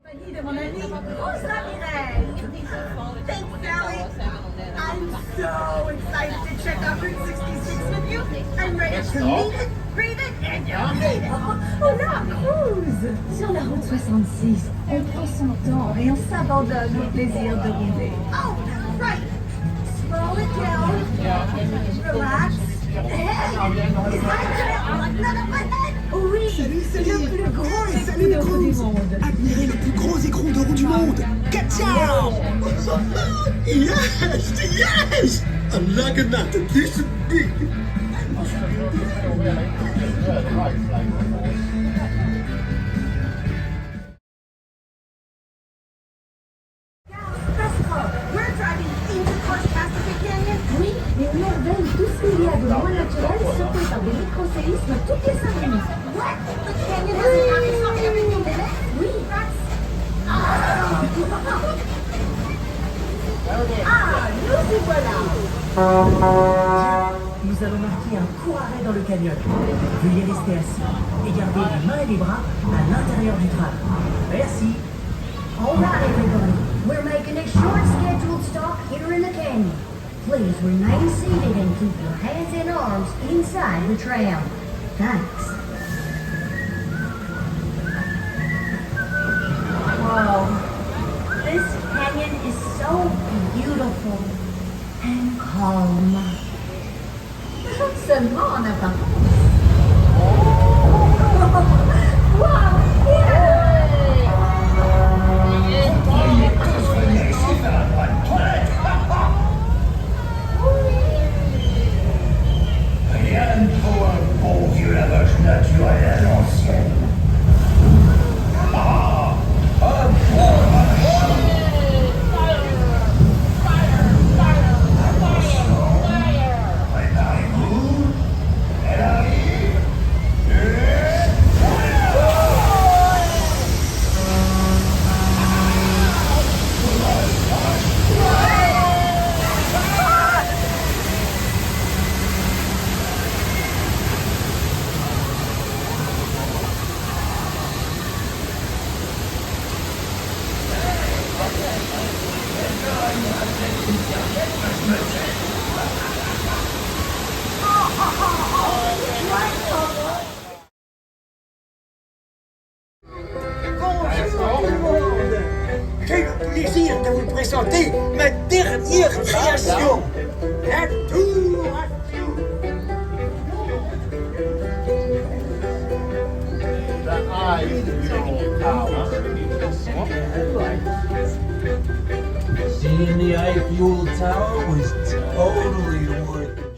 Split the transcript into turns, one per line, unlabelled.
De mon ami, Gros Ramirez. Thanks, Sally. I'm so excited to check out Route 66 with you. I'm ready to meet it, breathe it, and read it. Oh là, cruise. Sur la route 66, on prend son temps et on s'abandonne au plaisir de rouler. Oh, right. Slow it down. Relax. Hey, is that none of my head? Oui, le plus gros écrou de roue du monde.
Admirez le plus gros écrou de roue du monde. Katia! Yes! Yes! I'm liking that. This is big.
Cartastrophe. We're driving into Cartastrophe Canyon.
Oui, une merveille, tout ce qu'il y a de moins naturel sauté par des microséismes toutes les 5 minutes.
What? The canyon has a Cartastrophe every 2 minutes?
Oui, nous y voilà. Nous allons marquer un court arrêt dans le canyon. Veuillez rester assis et garder les mains et les bras à l'intérieur du train. Merci.
All right, everybody. We're making a short scheduled stop here in the canyon. Please remain seated and keep your hands and arms inside the tram. Thanks.
Wow, this canyon is so beautiful and calm. Seulement en apparence. Wow, yeah!
Rien pour un bon vieux lavage naturel à l'ancienne. Ah, un bon machin. Attention, préparez-vous. Elle arrive.
Bonjour tout le monde. J'ai le plaisir de vous présenter ma dernière création. La tour à clous.
Seeing the Eiffel Tower was totally worth it.